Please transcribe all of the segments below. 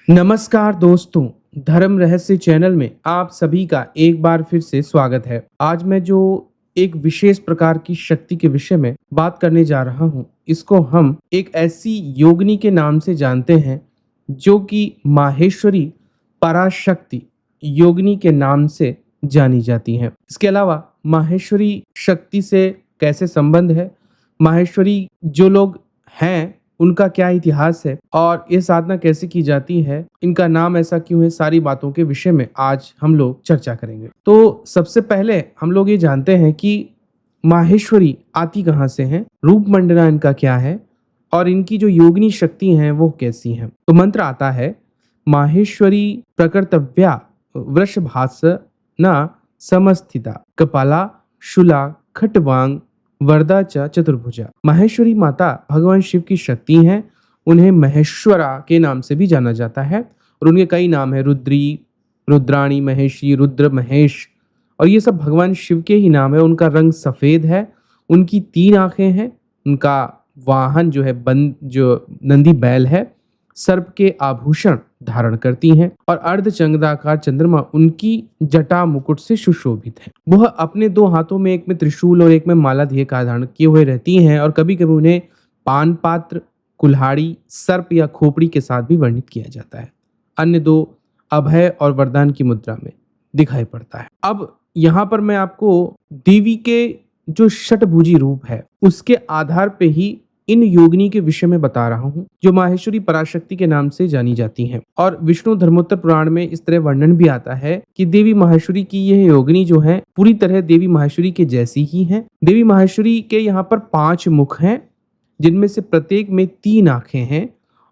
नमस्कार दोस्तों, धर्म रहस्य चैनल में आप सभी का एक बार फिर से स्वागत है। आज मैं जो एक विशेष प्रकार की शक्ति के विषय में बात करने जा रहा हूँ, इसको हम एक ऐसी योगिनी के नाम से जानते हैं जो कि माहेश्वरी पराशक्ति योगिनी के नाम से जानी जाती हैं। इसके अलावा माहेश्वरी शक्ति से कैसे संबंध है, माहेश्वरी जो लोग हैं उनका क्या इतिहास है और ये साधना कैसे की जाती है, इनका नाम ऐसा क्यों है, सारी बातों के विषय में आज हम लोग चर्चा करेंगे। तो सबसे पहले हम लोग ये जानते हैं कि माहेश्वरी आती कहाँ से हैं, रूप मंडना इनका क्या है और इनकी जो योगिनी शक्ति हैं वो कैसी हैं। तो मंत्र आता है, माहेश्वरी प्रकृतव्या वृषभास न समस्थिता कपाला शूला खटवांग वरदा च चतुर्भुजा। माहेश्वरी माता भगवान शिव की शक्ति हैं। उन्हें महेश्वरा के नाम से भी जाना जाता है और उनके कई नाम हैं, रुद्री, रुद्राणी, महेशी, रुद्र, महेश, और ये सब भगवान शिव के ही नाम है। उनका रंग सफेद है, उनकी 3 आंखें हैं, उनका वाहन जो है जो नंदी बैल है, सर्प के आभूषण धारण करती हैं और अर्धचंद्राकार चंद्रमा उनकी जटा मुकुट से सुशोभित है। वह अपने 2 हाथों में, एक में त्रिशूल और एक में माला ध्येय का धारण किए हुए रहती हैं और कभी कभी उन्हें पान पात्र, कुल्हाड़ी, सर्प या खोपड़ी के साथ भी वर्णित किया जाता है। अन्य 2 अभय और वरदान की मुद्रा में दिखाई पड़ता है। अब यहाँ पर मैं आपको देवी के जो षटभुजी रूप है उसके आधार पे ही इन योगिनी के विषय में बता रहा हूँ, जो माहेश्वरी पराशक्ति के नाम से जानी जाती हैं। और विष्णु धर्मोत्तर पुराण में इस तरह वर्णन भी आता है कि देवी माहेश्वरी की यह योगिनी जो है पूरी तरह देवी माहेश्वरी के जैसी ही है। देवी माहेश्वरी के यहाँ पर 5 मुख हैं, जिनमें से प्रत्येक में 3 आंखें हैं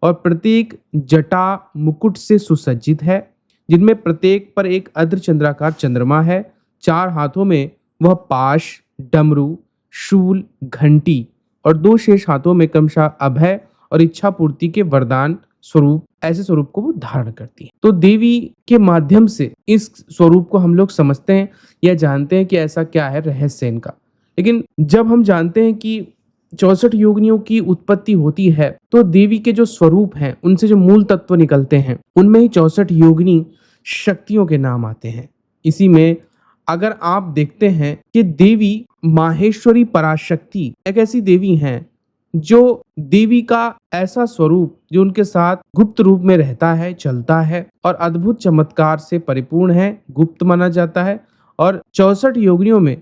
और प्रत्येक जटा मुकुट से सुसज्जित है, जिनमें प्रत्येक पर एक अर्धचंद्राकार चंद्रमा है। 4 हाथों में वह पाश, डमरू, शूल, घंटी और 2 शेष हाथों में क्रमशः अभय और इच्छा पूर्ति के वरदान स्वरूप, ऐसे स्वरूप को वो धारण करती है। तो देवी के माध्यम से इस स्वरूप को हम लोग समझते हैं या जानते हैं कि ऐसा क्या है रहस्य इनका। लेकिन जब हम जानते हैं कि 64 योगिनियों की उत्पत्ति होती है तो देवी के जो स्वरूप हैं उनसे जो मूल तत्व निकलते हैं उनमें ही 64 योगिनी शक्तियों के नाम आते हैं। इसी में अगर आप देखते हैं कि देवी माहेश्वरी पराशक्ति एक ऐसी देवी हैं जो देवी का ऐसा स्वरूप जो उनके साथ गुप्त रूप में रहता है, चलता है और अद्भुत चमत्कार से परिपूर्ण है, गुप्त माना जाता है। और 64 योगिनियों में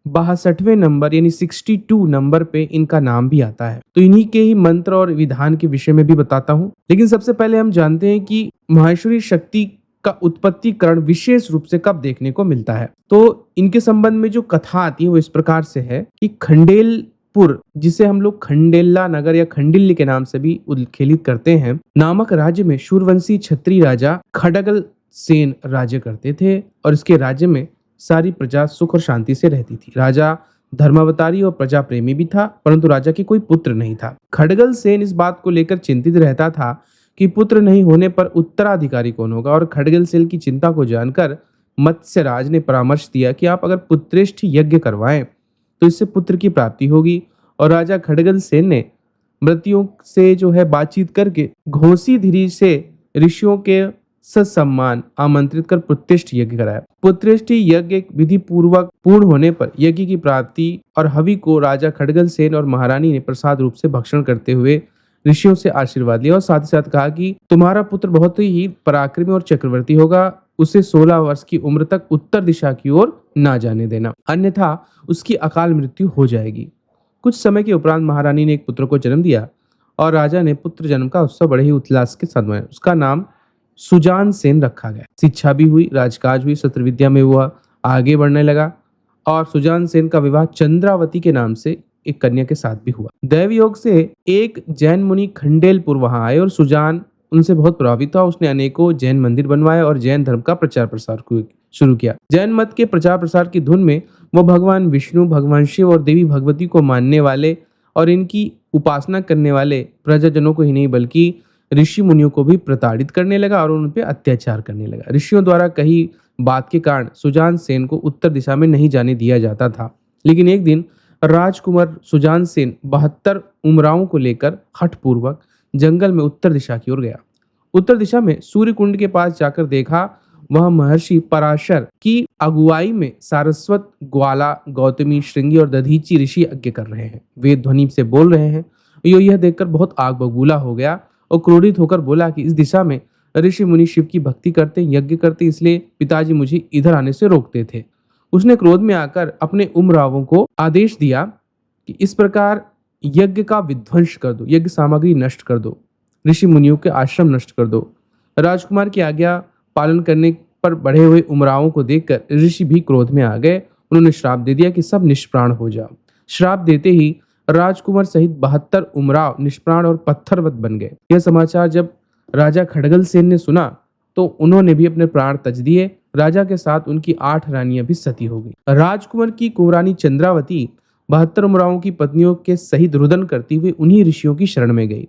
62वें नंबर यानी 62 नंबर पे इनका नाम भी आता है। तो इन्हीं के ही मंत्र और विधान के विषय में भी बताता हूँ। लेकिन सबसे पहले हम जानते हैं कि माहेश्वरी शक्ति का उत्पत्तिकरण विशेष रूप से कब देखने को मिलता है। तो इनके संबंध में जो कथा आती है वो इस प्रकार से है कि खंडेलपुर, जिसे हम लोग खंडेला नगर या खंडिल्य के नाम से भी उल्लेखित करते हैं, नामक राज्य में शूरवंशी क्षत्रिय राजा खडगल सेन राज्य करते थे और इसके राज्य में सारी प्रजा सुख और शांति से रहती थी। राजा धर्मावतारी और प्रजा प्रेमी भी था, परंतु राजा की कोई पुत्र नहीं था। खडगल सेन इस बात को लेकर चिंतित रहता था कि पुत्र नहीं होने पर उत्तराधिकारी कौन होगा, और खडगल सेन की चिंता को जानकर मत्स्यराज ने परामर्श दिया कि आप अगर पुत्रेष्ठ यज्ञ करवाएं तो इससे पुत्र की प्राप्ति होगी। और राजा खडगल सेन ने मृत्युओं से जो है बातचीत करके घोसी धीरी से ऋषियों के सत्सम्मान आमंत्रित कर पुत्रेष्ठ यज्ञ कराया। पुत्रेष्ठ यज्ञ विधि पूर्वक पूर्ण होने पर यज्ञ की प्राप्ति और हवि को राजा खडगल सेन और महारानी ने प्रसाद रूप से भक्षण करते हुए ऋषियों से आशीर्वाद लिया और साथ ही साथ कहा कि तुम्हारा पुत्र बहुत ही पराक्रमी और चक्रवर्ती होगा, उसे 16 वर्ष की उम्र तक उत्तर दिशा की ओर ना जाने देना, अन्यथा उसकी अकाल मृत्यु हो जाएगी। कुछ समय के उपरांत महारानी ने एक पुत्र को जन्म दिया और राजा ने पुत्र जन्म का उत्सव बड़े ही उल्लास के साथ मनाया। उसका नाम सुजान सेन रखा गया। शिक्षा भी हुई, राजकाज हुई, शस्त्र विद्या में वह आगे बढ़ने लगा और सुजान सेन का विवाह चंद्रावती के नाम से एक कन्या के साथ भी हुआ। दैव योग से एक जैन मुनि खंडेलपुर वहां आए और सुजान उनसे बहुत प्रभावित हुआ। उसने अनेकों जैन मंदिर बनवाए और जैन धर्म का प्रचार प्रसार शुरू किया। जैन मत के प्रचार प्रसार की धुन में वो भगवान विष्णु, भगवान शिव और देवी भगवती को मानने वाले और इनकी उपासना करने वाले प्रजाजनों को ही नहीं बल्कि ऋषि मुनियों को भी प्रताड़ित करने लगा और उन पर अत्याचार करने लगा। ऋषियों द्वारा कही बात के कारण सुजान सेन को उत्तर दिशा में नहीं जाने दिया जाता था। लेकिन एक दिन राजकुमार सुजान सेन 72 उमरावों को लेकर हठपूर्वक जंगल में उत्तर दिशा की ओर गया उत्तर दिशा में सूर्य कुंड के पास जाकर देखा, वह महर्षि पराशर की अगुवाई में सारस्वत, ग्वाला, गौतमी, श्रृंगी और दधीचि ऋषि यज्ञ कर रहे हैं। वे ध्वनि से बोल रहे हैं। यो यह देखकर बहुत आग बबूला हो गया और क्रोधित होकर बोला कि इस दिशा में ऋषि मुनि शिव की भक्ति करते, यज्ञ करते, इसलिए पिताजी मुझे इधर आने से रोकते थे। उसने क्रोध में आकर अपने उमरावों को आदेश दिया कि इस प्रकार यज्ञ का विध्वंस कर दो, यज्ञ सामग्री नष्ट कर दो, ऋषि मुनियों के आश्रम नष्ट कर दो। राजकुमार की आज्ञा पालन करने पर बढ़े हुए उमरावों को देखकर ऋषि भी क्रोध में आ गए। उन्होंने श्राप दे दिया कि सब निष्प्राण हो जाओ। श्राप देते ही राजकुमार सहित 72 उमराव निष्प्राण और पत्थरवत बन गए। यह समाचार जब राजा खड़गल सेन ने सुना तो उन्होंने भी अपने प्राण तज दिए। राजा के साथ उनकी 8 रानियां भी सती हो गई। राजकुमार की कुंवरानी चंद्रावती 72 उमरावों की पत्नियों के सहित रुदन करती हुई उन्हीं ऋषियों की शरण में गई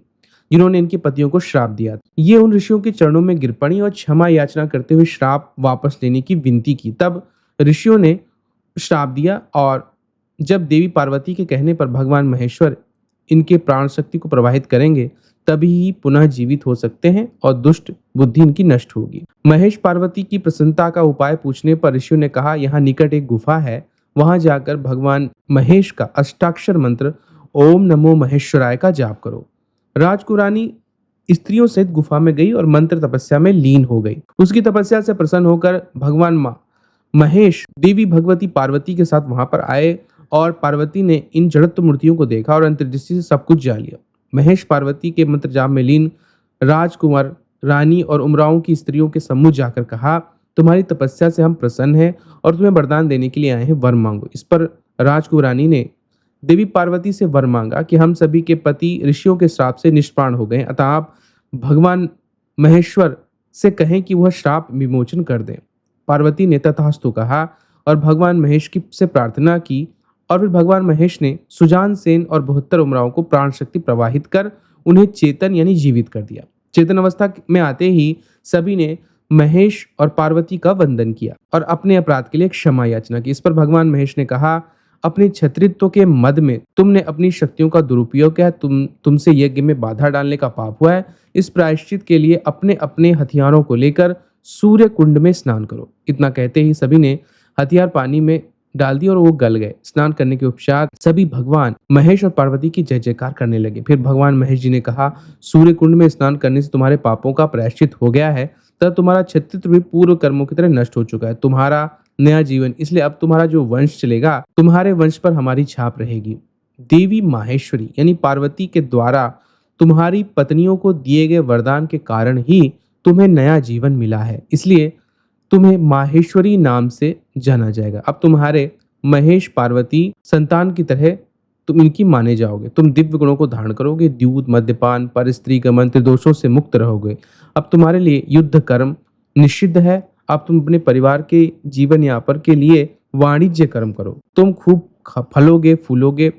जिन्होंने इनके पतियों को श्राप दिया। ये उन ऋषियों के चरणों में गिर पड़ी और क्षमा याचना करते हुए श्राप वापस लेने की विनती की। तब ऋषियों ने श्राप दिया और जब देवी पार्वती के कहने पर भगवान महेश्वर इनके प्राण शक्ति को प्रवाहित करेंगे तभी ही पुनः जीवित हो सकते हैं और दुष्ट बुद्धि इनकी नष्ट होगी। महेश पार्वती की प्रसन्नता का उपाय पूछने पर ऋषियों ने कहा, यहाँ निकट एक गुफा है, वहां जाकर भगवान महेश का अष्टाक्षर मंत्र ओम नमो महेश्वराय का जाप करो। राजकुरानी स्त्रियों सहित गुफा में गई और मंत्र तपस्या में लीन हो गई। उसकी तपस्या से प्रसन्न होकर भगवान महेश देवी भगवती पार्वती के साथ वहां पर आए और पार्वती ने इन जड़त्व मूर्तियों को देखा और अंतर्दृष्टि से सब कुछ जान लिया। महेश पार्वती के मंत्र जाप में लीन राजकुमार, रानी और उमरावों की स्त्रियों के सम्मुख जाकर कहा, तुम्हारी तपस्या से हम प्रसन्न हैं और तुम्हें वरदान देने के लिए आए हैं, वर मांगो। इस पर राजकुरानी ने देवी पार्वती से वर मांगा कि हम सभी के पति ऋषियों के श्राप से निष्प्राण हो गए, अतः आप भगवान महेश्वर से कहें कि वह श्राप विमोचन कर दें। पार्वती ने तथास्तु कहा और भगवान महेश की से प्रार्थना की और फिर भगवान महेश ने सुजान सेन और 72 उमरावों को प्राण शक्ति प्रवाहित कर उन्हें चेतन यानी जीवित कर दिया। चेतन अवस्था में आते ही सभी ने महेश और पार्वती का वंदन किया और अपने अपराध के लिए क्षमा याचना की। इस पर भगवान महेश ने कहा, अपने छत्रित्व के मद में तुमने अपनी शक्तियों का दुरुपयोग किया, तुमसे यज्ञ में बाधा डालने का पाप हुआ है। इस प्रायश्चित के लिए अपने अपने हथियारों को लेकर सूर्य कुंड में स्नान करो। इतना कहते ही सभी ने हथियार पानी में डाल दिए और वो गल गए। स्नान करने के उपरांत सभी भगवान महेश और पार्वती की जय जयकार करने लगे। फिर भगवान महेश जी ने कहा, सूर्य कुंड में स्नान करने से तुम्हारे पापों का प्रायश्चित हो गया है, तब तुम्हारा छत्रित्व भी पूर्व कर्मों की तरह नष्ट हो चुका है। तुम्हारा नया जीवन, इसलिए अब तुम्हारा जो वंश चलेगा, तुम्हारे वंश पर हमारी छाप रहेगी। देवी माहेश्वरी यानी पार्वती के द्वारा तुम्हारी पत्नियों को दिए गए वरदान के कारण ही तुम्हें नया जीवन मिला है, इसलिए तुम्हें माहेश्वरी नाम से जाना जाएगा। अब तुम्हारे महेश पार्वती संतान की तरह तुम इनकी माने जाओगे। तुम दिव्य गुणों को धारण करोगे, द्यूत, मद्यपान, पर स्त्री गमन, त्रिदोषों से मुक्त रहोगे। अब तुम्हारे लिए युद्ध कर्म निषिद्ध है। अब तुम अपने परिवार के जीवन यापन के लिए वाणिज्य कर्म करो। तुम खूब फलोगे, फूलोगे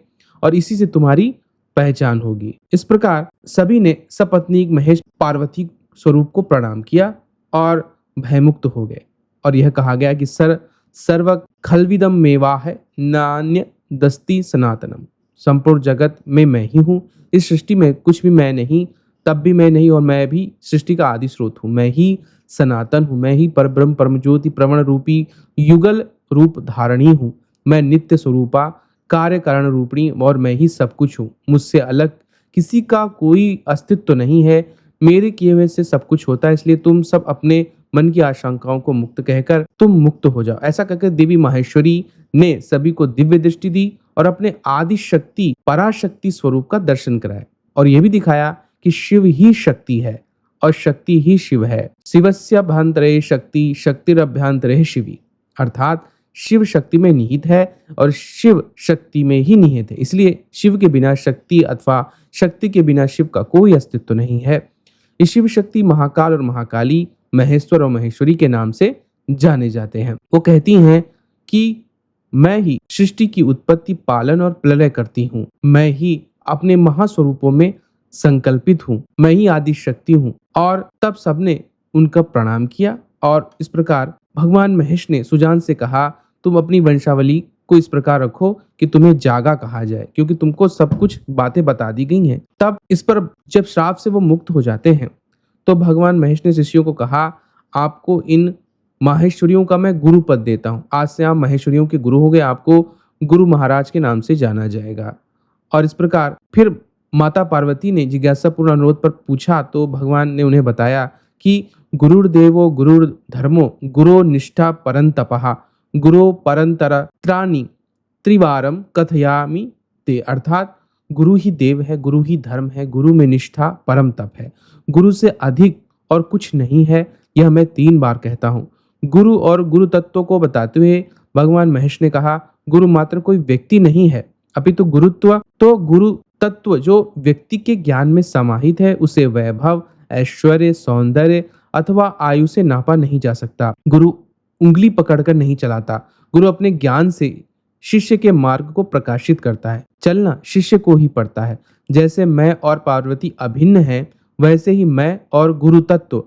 और इसी से तुम्हारी पहचान होगी। इस प्रकार सभी ने सपत्नीक महेश पार्वती स्वरूप को प्रणाम किया और भयमुक्त हो गए और यह कहा गया कि सर्व खलविदम मेवा है नान्य दस्ती सनातनम। संपूर्ण जगत में मैं ही हूँ, इस सृष्टि में कुछ भी मैं नहीं, तब भी मैं नहीं और मैं भी सृष्टि का आदि स्रोत हूँ। मैं ही सनातन हूँ, मैं ही परब्रह्म परमज्योति प्रवण रूपी युगल रूप धारणी हूँ। मैं नित्य स्वरूपा कार्य कारण रूपिणी और मैं ही सब कुछ हूँ। मुझसे अलग किसी का कोई अस्तित्व नहीं है। मेरे किए हुए से सब कुछ होता है, इसलिए तुम सब अपने मन की आशंकाओं को मुक्त कहकर तुम मुक्त हो जाओ। ऐसा कहकर देवी माहेश्वरी ने सभी को दिव्य दृष्टि दी और अपने आदि शक्ति पराशक्ति स्वरूप का दर्शन कराया और यह भी दिखाया कि शिव ही शक्ति है और शक्ति ही शिव है। शिवस्य अभ्यंतरे शक्ति, शक्तिरभ्यंतरे शिवी, अर्थात शिव शक्ति में निहित है और शिव शक्ति में ही निहित है। इसलिए शिव के बिना शक्ति अथवा शक्ति के बिना शिव का कोई अस्तित्व नहीं है। ये शिव शक्ति महाकाल और महाकाली, महेश्वर और महेश्वरी के नाम से जाने जाते हैं। वो कहती हैं कि मैं ही सृष्टि की उत्पत्ति, पालन और प्रलय करती हूँ। मैं ही अपने महास्वरूपों में संकल्पित हूँ। मैं ही आदि शक्ति हूँ। और तब सबने उनका प्रणाम किया और इस प्रकार भगवान महेश ने सुजान से कहा, तुम अपनी वंशावली को इस प्रकार रखो कि तुम्हें जागा कहा जाए, क्योंकि तुमको सब कुछ बातें बता दी गई हैं। तब इस पर जब श्राप से वो मुक्त हो जाते हैं तो भगवान महेश ने शिष्यों को कहा, आपको इन माहेश्वरियों का मैं गुरु पद देता हूँ। आज से आप माहेश्वरियों के गुरु हो गए, आपको गुरु महाराज के नाम से जाना जाएगा। और इस प्रकार फिर माता पार्वती ने जिज्ञासापूर्ण अनुरोध पर पूछा तो भगवान ने उन्हें बताया कि गुरुर्देवो गुरुर्धर्मो गुरो निष्ठा परंतपः गुरो परंतर त्राणी त्रिवारम कथयामि ते, अर्थात गुरु ही देव है, गुरु ही धर्म है, गुरु में निष्ठा परम तप है, गुरु से अधिक और कुछ नहीं है, यह मैं 3 बार कहता हूँ। गुरु और गुरु तत्व को बताते हुए भगवान महेश ने कहा, गुरु मात्र कोई व्यक्ति नहीं है, अपितु गुरुत्व तो गुरु तत्व जो व्यक्ति के ज्ञान में समाहित है, उसे वैभव, ऐश्वर्य, सौंदर्य अथवा आयु से नापा नहीं जा सकता। गुरु उंगली पकड़कर नहीं चलाता, गुरु अपने ज्ञान से शिष्य के मार्ग को प्रकाशित करता है। चलना शिष्य को ही पड़ता है। जैसे मैं और पार्वती अभिन्न हैं, वैसे ही मैं और गुरु तत्व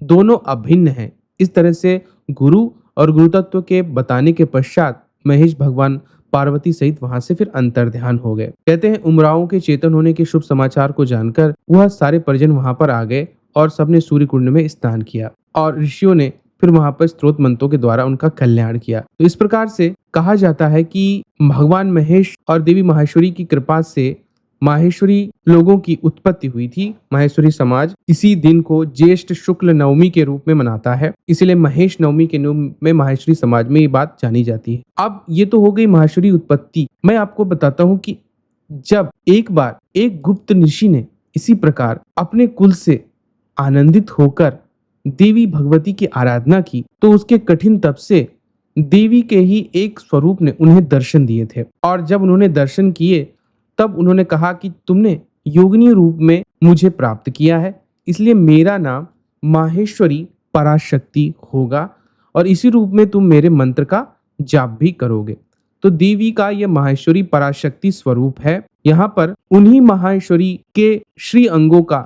दोनों अभिन्न हैं। इस तरह से गुरु और गुरु तत्व के बताने के पश्चात महेश भगवान पार्वती सहित वहां से फिर अंतर्ध्यान हो गए। कहते हैं उमरावों के चेतन होने के शुभ समाचार को जानकर वह सारे परिजन वहां पर आ गए और सबने सूर्य कुंड में स्नान किया और ऋषियों ने फिर वहां पर स्त्रोत मंत्रों के द्वारा उनका कल्याण किया। तो इस प्रकार से कहा जाता है कि भगवान महेश और देवी माहेश्वरी की कृपा से माहेश्वरी लोगों की उत्पत्ति हुई थी। माहेश्वरी समाज इसी दिन को ज्येष्ठ शुक्ल नवमी के रूप में मनाता है, इसलिए महेश नवमी के रूप में माहेश्वरी समाज में ये बात जानी जाती है। अब ये तो हो गई माहेश्वरी उत्पत्ति। मैं आपको बताता हूँ कि जब एक बार एक गुप्त ऋषि ने इसी प्रकार अपने कुल से आनंदित होकर देवी भगवती की आराधना की तो उसके कठिन तप से देवी के ही एक स्वरूप ने उन्हें दर्शन दिए थे। और जब उन्होंने दर्शन किए तब उन्होंने कहा कि तुमने योगिनी रूप में मुझे प्राप्त किया है, इसलिए मेरा नाम माहेश्वरी पराशक्ति होगा और इसी रूप में तुम मेरे मंत्र का जाप भी करोगे। तो देवी का यह माहेश्वरी पराशक्ति स्वरूप है। यहाँ पर उन्हीं माहेश्वरी के श्री अंगों का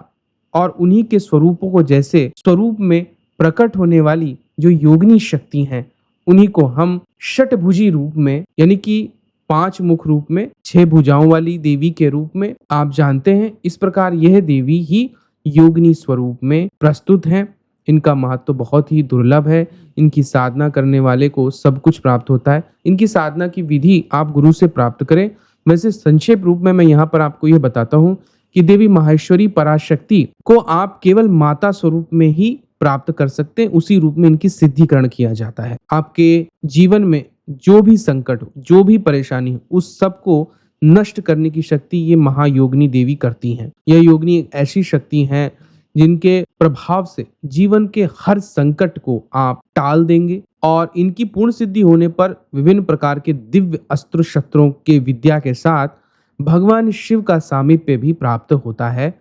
और उन्हीं के स्वरूपों को जैसे स्वरूप में प्रकट होने वाली जो योगिनी शक्ति हैं, उन्हीं को हम षटभुजी रूप में यानी कि 5 मुख रूप में 6 भुजाओं वाली देवी के रूप में आप जानते हैं। इस प्रकार यह देवी ही योगिनी स्वरूप में प्रस्तुत हैं। इनका महत्व बहुत ही दुर्लभ है। इनकी साधना करने वाले को सब कुछ प्राप्त होता है। इनकी साधना की विधि आप गुरु से प्राप्त करें। वैसे संक्षेप रूप में मैं यहाँ पर आपको यह बताता हूँ कि देवी माहेश्वरी पराशक्ति को आप केवल माता स्वरूप में ही प्राप्त कर सकते हैं, उसी रूप में इनकी सिद्धिकरण किया जाता है। आपके जीवन में जो भी संकट हो, जो भी परेशानी हो, उस सब को नष्ट करने की शक्ति ये महायोगिनी देवी करती हैं। यह योगिनी एक ऐसी शक्ति है जिनके प्रभाव से जीवन के हर संकट को आप टाल देंगे और इनकी पूर्ण सिद्धि होने पर विभिन्न प्रकार के दिव्य अस्त्र शस्त्रों के विद्या के साथ भगवान शिव का सामीप्य भी प्राप्त होता है।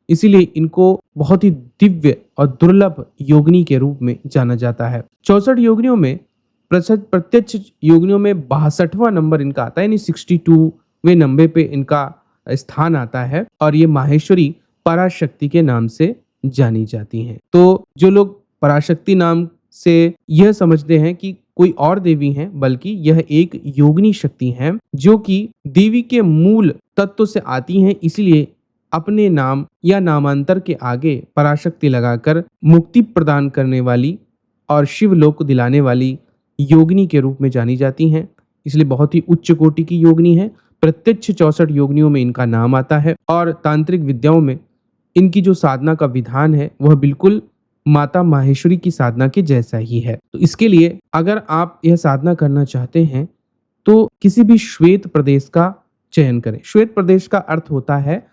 इसीलिए इनको बहुत ही दिव्य और दुर्लभ योगिनी के रूप में जाना जाता है। 64 योगिनियों में प्रत्यक्ष योगिनियों में 62वां नंबर इनका आता है, यानी 62वें नंबर पे इनका स्थान आता है और ये माहेश्वरी पराशक्ति के नाम से जानी जाती हैं। तो जो लोग पराशक्ति नाम से यह समझते हैं कि कोई और देवी हैं, बल्कि यह एक योगिनी शक्ति है जो कि देवी के मूल तत्व से आती हैं। इसीलिए अपने नाम या नामांतर के आगे पराशक्ति लगाकर मुक्ति प्रदान करने वाली और शिवलोक को दिलाने वाली योगिनी के रूप में जानी जाती हैं। इसलिए बहुत ही उच्च कोटि की योगिनी है। प्रत्यक्ष 64 योगिनियों में इनका नाम आता है और तांत्रिक विद्याओं में इनकी जो साधना का विधान है वह बिल्कुल माता माहेश्वरी की साधना के जैसा ही है। तो इसके लिए अगर आप यह साधना करना चाहते हैं तो किसी भी श्वेत प्रदेश का चयन करें। श्वेत प्रदेश का अर्थ होता है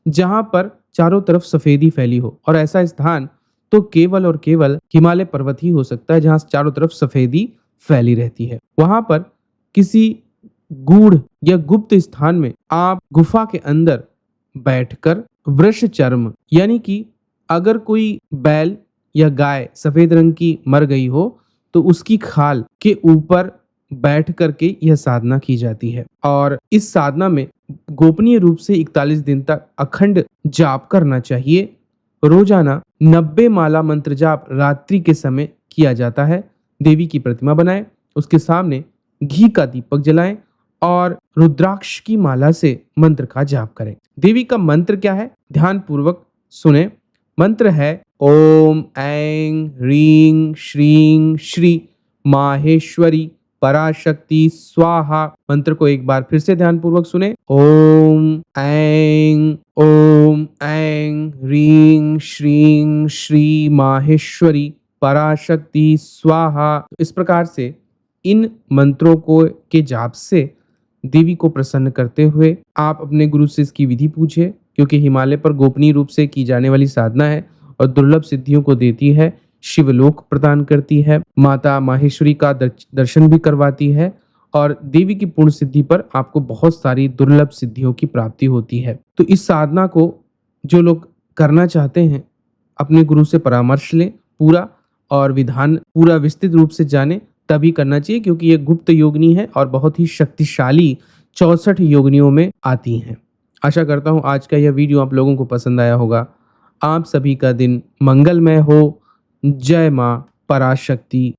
जहां पर चारों तरफ सफेदी फैली हो, और ऐसा स्थान तो केवल और केवल हिमालय पर्वत ही हो सकता है जहां चारों तरफ सफेदी फैली रहती है। वहां पर किसी गूढ़ या गुप्त स्थान में आप गुफा के अंदर बैठकर वृष चर्म, यानी कि अगर कोई बैल या गाय सफेद रंग की मर गई हो तो उसकी खाल के ऊपर बैठ करके यह साधना की जाती है। और इस साधना में गोपनीय रूप से 41 दिन तक अखंड जाप करना चाहिए। रोजाना 90 माला मंत्र जाप रात्रि के समय किया जाता है। देवी की प्रतिमा बनाएं, उसके सामने घी का दीपक जलाएं और रुद्राक्ष की माला से मंत्र का जाप करें। देवी का मंत्र क्या है, ध्यान पूर्वक सुने। मंत्र है ओम ऐं ह्रीं श्रीं श्री माहेश्वरी पराशक्ति स्वाहा। मंत्र को एक बार फिर से ध्यानपूर्वक सुने। ओम ऐं ह्रीं श्रीं श्री माहेश्वरी पराशक्ति स्वाहा। इस प्रकार से इन मंत्रों को के जाप से देवी को प्रसन्न करते हुए आप अपने गुरु से इसकी विधि पूछे, क्योंकि हिमालय पर गोपनीय रूप से की जाने वाली साधना है और दुर्लभ सिद्धियों को देती है, शिवलोक प्रदान करती है, माता माहेश्वरी का दर्शन भी करवाती है और देवी की पूर्ण सिद्धि पर आपको बहुत सारी दुर्लभ सिद्धियों की प्राप्ति होती है। तो इस साधना को जो लोग करना चाहते हैं अपने गुरु से परामर्श लें पूरा, और विधान पूरा विस्तृत रूप से जाने तभी करना चाहिए, क्योंकि ये गुप्त योगिनी है और बहुत ही शक्तिशाली 64 योगिनियों में आती हैं। आशा करता हूँ आज का यह वीडियो आप लोगों को पसंद आया होगा। आप सभी का दिन मंगलमय हो। जय माँ पराशक्ति।